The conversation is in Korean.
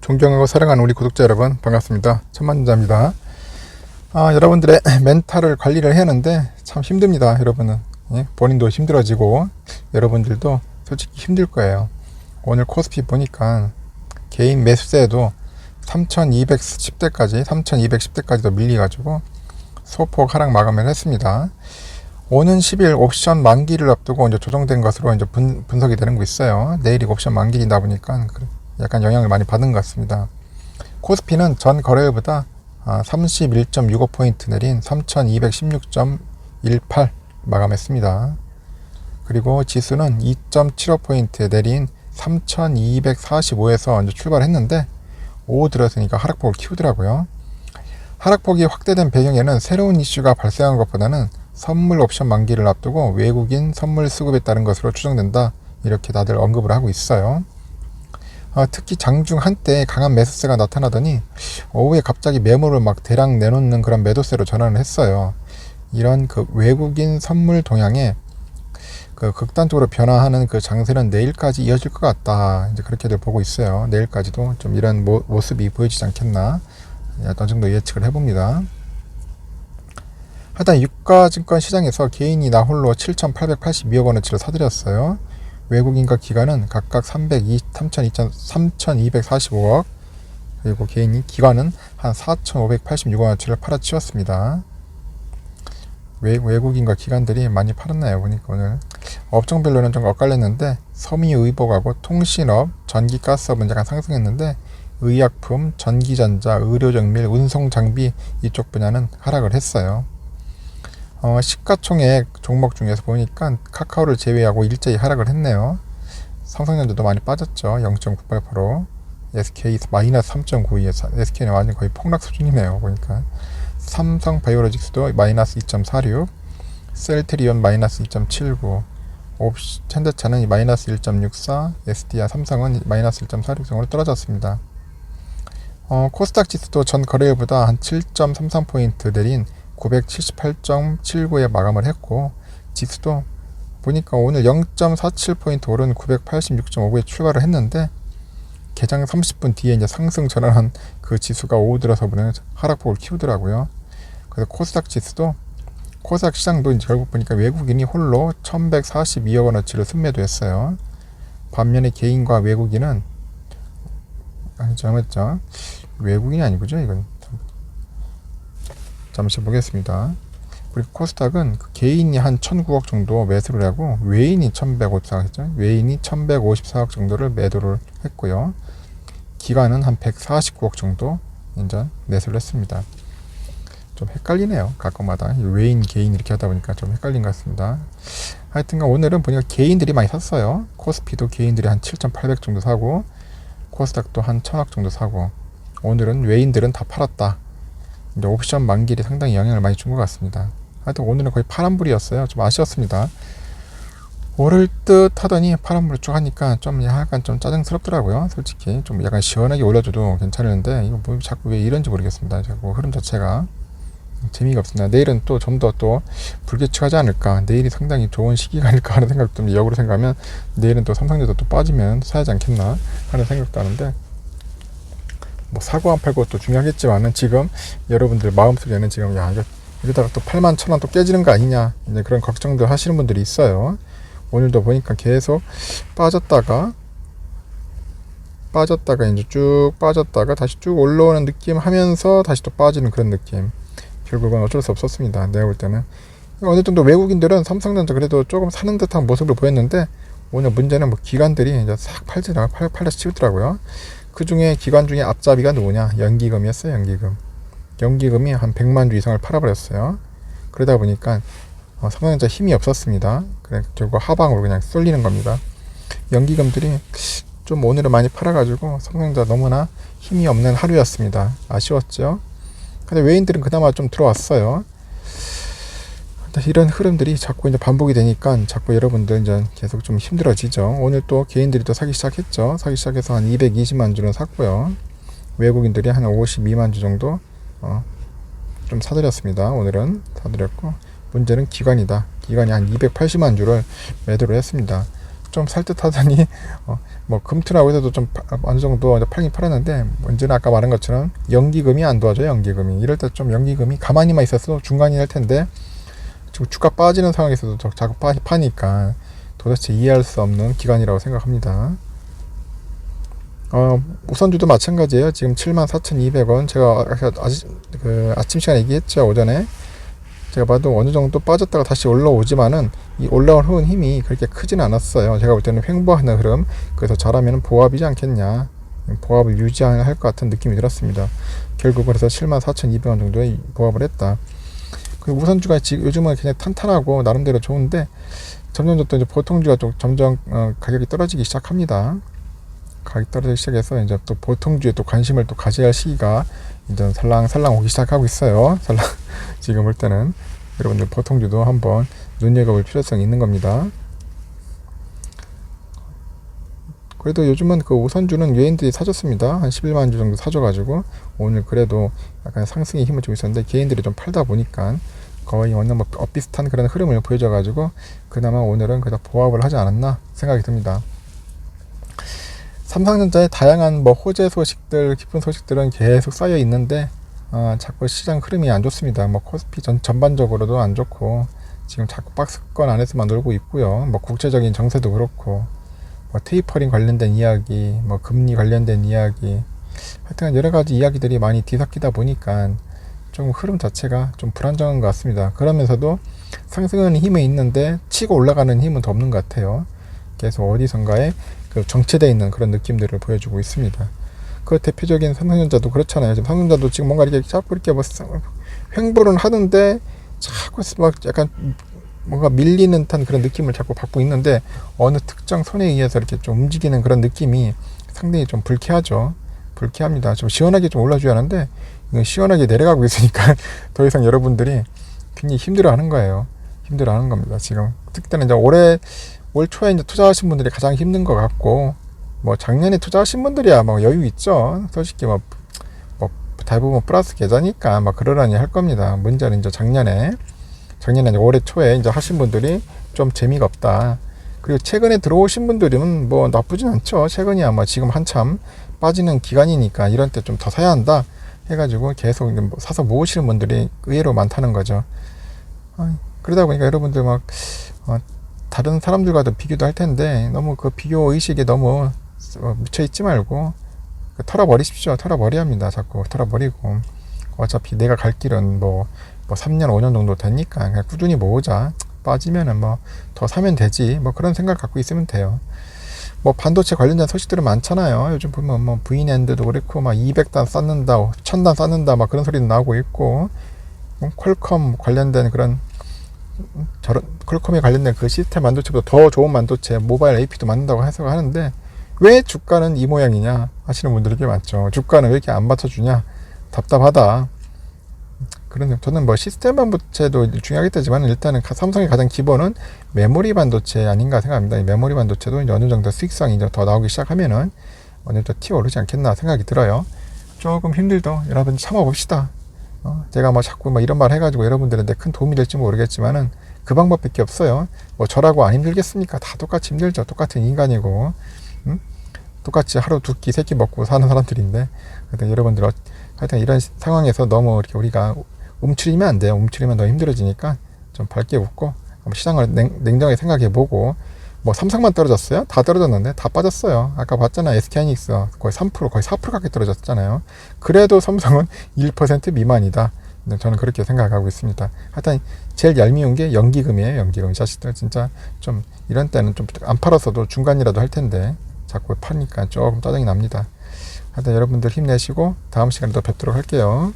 존경하고 사랑하는 우리 구독자 여러분, 반갑습니다. 천만전자입니다. 여러분들의 멘탈을 관리를 해야 하는데 참 힘듭니다. 여러분은 본인도 힘들어지고 여러분들도 솔직히 힘들 거예요. 오늘 코스피 보니까 개인 매수세에도 3210대까지도 밀려가지고 소폭 하락 마감을 했습니다. 오는 10일 옵션 만기를 앞두고 이제 조정된 것으로 이제 분석이 되는 거 있어요. 내일이 옵션 만기이다 보니까 약간 영향을 많이 받은 것 같습니다. 코스피는 전 거래일보다 31.65포인트 내린 3216.18 마감했습니다. 그리고 지수는 2.75포인트 내린 3245에서 이제 출발했는데 오후 들어서니까 하락폭을 키우더라고요. 하락폭이 확대된 배경에는 새로운 이슈가 발생한 것보다는 선물 옵션 만기를 앞두고 외국인 선물 수급에 따른 것으로 추정된다, 이렇게 다들 언급을 하고 있어요. 특히 장중 한때 강한 매수세가 나타나더니 오후에 갑자기 매물을 막 대량 내놓는 그런 매도세로 전환을 했어요. 이런 그 외국인 선물 동향에 그 극단적으로 변화하는 그 장세는 내일까지 이어질 것 같다, 이제 그렇게들 보고 있어요. 내일까지도 좀 이런 모습이 보여지지 않겠나, 어느 정도 예측을 해봅니다. 하여튼 유가증권 시장에서 개인이 나 홀로 7,882억 원어치를 사들였어요. 외국인과 기관은 각각 3,245억, 그리고 기관은 한 4,586억 원어치를 팔아치웠습니다. 외국인과 기관들이 많이 팔았나요? 보니까 오늘 업종별로는 좀 엇갈렸는데 섬유의복하고 통신업, 전기가스업은 약간 상승했는데 의약품, 전기전자, 의료정밀, 운송장비 이쪽 분야는 하락을 했어요. 시가총액 종목 중에서 보니까 카카오를 제외하고 일제히 하락을 했네요. 삼성전자도 많이 빠졌죠. 0.98%. SK 마이너스 3.92, SK는 완전 거의 폭락 수준이네요. 보니까 삼성바이오로직스도 마이너스 2.46, 셀트리온 마이너스 2.79, 현대차는 마이너스 1.64, SDI 삼성은 마이너스 1.46 정도로 떨어졌습니다. 코스닥 지수도 전 거래일보다 한 7.33포인트 내린 978.79에 마감을 했고, 지수도 보니까 오늘 0.47포인트 오른 986.59에 출발을 했는데 개장 30분 뒤에 이제 상승 전환한 그 지수가 오후 들어서 보면 하락폭을 키우더라고요. 그래서 코스닥 지수도, 코스닥 시장도 이제 결국 보니까 외국인이 홀로 1142억 원어치를 순매도했어요. 반면에 개인과 외국인은 잘못했죠. 외국인이 아니고죠, 이건. 잠시 보겠습니다. 그리고 코스닥은 개인이 한 1,009억 정도 매수를 하고 외인이 1,154억 했죠. 외인이 1,154억 정도를 매도를 했고요. 기관은 한 149억 정도 이제 매수를 했습니다. 좀 헷갈리네요. 각각마다 외인, 개인 이렇게 하다 보니까 좀 헷갈린 것 같습니다. 하여튼간 오늘은 보니까 개인들이 많이 샀어요. 코스피도 개인들이 한 7,800 정도 사고 코스닥도 한 1,000억 정도 사고, 오늘은 외인들은 다 팔았다. 이제 옵션 만기일이 상당히 영향을 많이 준 것 같습니다. 하여튼 오늘은 거의 파란불이었어요. 좀 아쉬웠습니다. 오를 듯 하더니 파란불 쭉 하니까 좀 약간 좀 짜증스럽더라고요. 솔직히 좀 약간 시원하게 올려줘도 괜찮은데 이거 뭐 자꾸 왜 이런지 모르겠습니다. 자꾸 흐름 자체가 재미가 없습니다. 내일은 또 좀 더 또 불규칙하지 않을까, 내일이 상당히 좋은 시기가 아닐까 하는 생각도 좀 역으로 생각하면 내일은 또 삼성전자 또 빠지면 사야지 않겠나 하는 생각도 하는데, 뭐 사고 안 팔고 또 중요하겠지만은 지금 여러분들 마음속에는 지금 이러다가 또 81,000원 또 깨지는 거 아니냐, 이제 그런 걱정도 하시는 분들이 있어요. 오늘도 보니까 계속 빠졌다가 이제 쭉 빠졌다가 다시 쭉 올라오는 느낌 하면서 다시 또 빠지는 그런 느낌. 결국은 어쩔 수 없었습니다. 내가 볼 때는 어느 정도 외국인들은 삼성전자 그래도 조금 사는 듯한 모습을 보였는데 오늘 문제는 뭐 기관들이 이제 싹 팔려서 치우더라고요. 그 중에 기관 중에 앞잡이가 누구냐? 연기금이었어요. 연기금이 한 100만 주 이상을 팔아버렸어요. 그러다 보니까 삼성전자 힘이 없었습니다. 그래 결국 하방으로 그냥 쏠리는 겁니다. 연기금들이 좀 오늘은 많이 팔아가지고 삼성전자 너무나 힘이 없는 하루였습니다. 아쉬웠죠. 근데 외인들은 그나마 좀 들어왔어요. 이런 흐름들이 자꾸 이제 반복이 되니까 자꾸 여러분들 이제 계속 좀 힘들어지죠. 오늘 또 개인들이 또 사기 시작했죠. 사기 시작해서 한 220만 주는 샀고요. 외국인들이 한 52만 주 정도 좀 사들였습니다. 오늘은 사들였고, 문제는 기관이다. 기관이 한 280만 주를 매도를 했습니다. 좀 살 듯 하더니 뭐 금투나 여기서도 좀 어느 정도 팔긴 팔았는데 문제는 아까 말한 것처럼 연기금이 안 도와줘요. 연기금이 이럴 때 좀 연기금이 가만히만 있었어도 중간이 할 텐데 지금 주가 빠지는 상황에서도 자꾸 파니까 도대체 이해할 수 없는 기간이라고 생각합니다. 우선주도 마찬가지예요. 지금 74,200원 제가 아침 시간에 얘기했죠. 오전에 제가 봐도 어느 정도 빠졌다가 다시 올라오지만은 이 올라온 힘이 그렇게 크진 않았어요. 제가 볼 때는 횡보하는 흐름, 그래서 잘하면 보합이지 않겠냐, 보합을 유지할 것 같은 느낌이 들었습니다. 결국 그래서 74,200원 정도에 보합을 했다. 그리고 우선주가 지금 요즘은 그냥 탄탄하고 나름대로 좋은데 점점 또 이제 보통주가 좀 점점 가격이 떨어지기 시작합니다. 가격이 떨어지기 시작해서 이제 또 보통주에 또 관심을 또 가져야 할 시기가 이제 살랑살랑 오기 시작하고 있어요. 지금 볼 때는 여러분들 보통주도 한번 눈여겨볼 필요성이 있는 겁니다. 그래도 요즘은 그 우선주는 외인들이 사줬습니다. 한 11만 주 정도 사줘가지고 오늘 그래도 약간 상승의 힘을 주고 있었는데 개인들이 좀 팔다 보니까 거의 오늘 뭐 비슷한 그런 흐름을 보여줘가지고 그나마 오늘은 그다 보합을 하지 않았나 생각이 듭니다. 삼성전자의 다양한 뭐 호재 소식들, 기쁜 소식들은 계속 쌓여 있는데 자꾸 시장 흐름이 안 좋습니다. 뭐 코스피 전반적으로도 안 좋고 지금 자꾸 박스권 안에서만 놀고 있고요. 뭐 국제적인 정세도 그렇고 뭐 테이퍼링 관련된 이야기, 뭐 금리 관련된 이야기, 하여튼 여러 가지 이야기들이 많이 뒤섞이다 보니까 좀 흐름 자체가 좀 불안정한 것 같습니다. 그러면서도 상승하는 힘은 있는데 치고 올라가는 힘은 더 없는 것 같아요. 계속 어디선가에 그 정체되어 있는 그런 느낌들을 보여주고 있습니다. 그 대표적인 삼성전자도 그렇잖아요. 지금 삼성전자도 지금 뭔가 이렇게 자꾸 이렇게 뭐 횡보를 하는데 자꾸 막 약간 뭔가 밀리는 듯한 그런 느낌을 자꾸 받고 있는데 어느 특정 손에 의해서 이렇게 좀 움직이는 그런 느낌이 상당히 좀 불쾌하죠. 불쾌합니다. 좀 시원하게 좀 올라줘야 하는데 이건 시원하게 내려가고 있으니까 더 이상 여러분들이 굉장히 힘들어하는 거예요. 힘들어하는 겁니다. 지금 특히나 이제 올 초에 이제 투자하신 분들이 가장 힘든 것 같고 뭐 작년에 투자하신 분들이야 뭐 여유 있죠. 솔직히 뭐 대부분 플러스 계좌니까 뭐 그러려니 할 겁니다. 문제는 이제 작년에 이제 올해 초에 이제 하신 분들이 좀 재미가 없다. 그리고 최근에 들어오신 분들은 뭐 나쁘진 않죠. 최근이야 뭐 지금 한참 빠지는 기간이니까 이런 때 좀 더 사야 한다 해가지고 계속 사서 모으시는 분들이 의외로 많다는 거죠. 그러다 보니까 여러분들 막 다른 사람들과도 비교도 할 텐데 너무 그 비교 의식에 너무 묻혀 있지 말고 털어버리십시오. 털어버려야 합니다. 자꾸 털어버리고 어차피 내가 갈 길은 뭐 3년 5년 정도 되니까 그냥 꾸준히 모으자. 빠지면은 뭐 더 사면 되지. 뭐 그런 생각 갖고 있으면 돼요. 뭐 반도체 관련된 소식들은 많잖아요. 요즘 보면 뭐 V낸드도 그렇고 막 200단 쌓는다, 1000단 쌓는다 막 그런 소리도 나오고 있고 퀄컴 관련된 그런 퀄컴에 관련된 그 시스템 반도체보다 더 좋은 반도체 모바일 AP도 만든다고 해석을 하는데 왜 주가는 이 모양이냐 하시는 분들이 꽤 많죠. 주가는 왜 이렇게 안 받쳐주냐 답답하다. 그런데 저는 뭐 시스템 반도체도 중요하겠지만 일단은 삼성의 가장 기본은 메모리 반도체 아닌가 생각합니다. 이 메모리 반도체도 이제 어느 정도 수익성이 이제 더 나오기 시작하면은 어느 정도 튀어오르지 않겠나 생각이 들어요. 조금 힘들도 여러분 참아봅시다. 제가 뭐 자꾸 뭐 이런 말 해가지고 여러분들한테 큰 도움이 될지 모르겠지만은 그 방법밖에 없어요. 뭐 저라고 안 힘들겠습니까? 다 똑같이 힘들죠. 똑같은 인간이고, 똑같이 하루 두 끼, 세 끼 먹고 사는 사람들인데, 하여튼 여러분들 하여튼 이런 상황에서 너무 이렇게 우리가 움츠리면 안 돼요. 움츠리면 더 힘들어지니까 좀 밝게 웃고 시장을 냉정하게 생각해보고 뭐 삼성만 떨어졌어요? 다 떨어졌는데 다 빠졌어요. 아까 봤잖아. SK하이닉스 거의 3% 거의 4% 가까이 떨어졌잖아요. 그래도 삼성은 1% 미만이다. 저는 그렇게 생각하고 있습니다. 하여튼 제일 얄미운 게 연기금이에요. 연기금. 이 자식들 진짜 좀 이런 때는 좀 안 팔았어도 중간이라도 할 텐데 자꾸 파니까 조금 짜증이 납니다. 하여튼 여러분들 힘내시고 다음 시간에 또 뵙도록 할게요.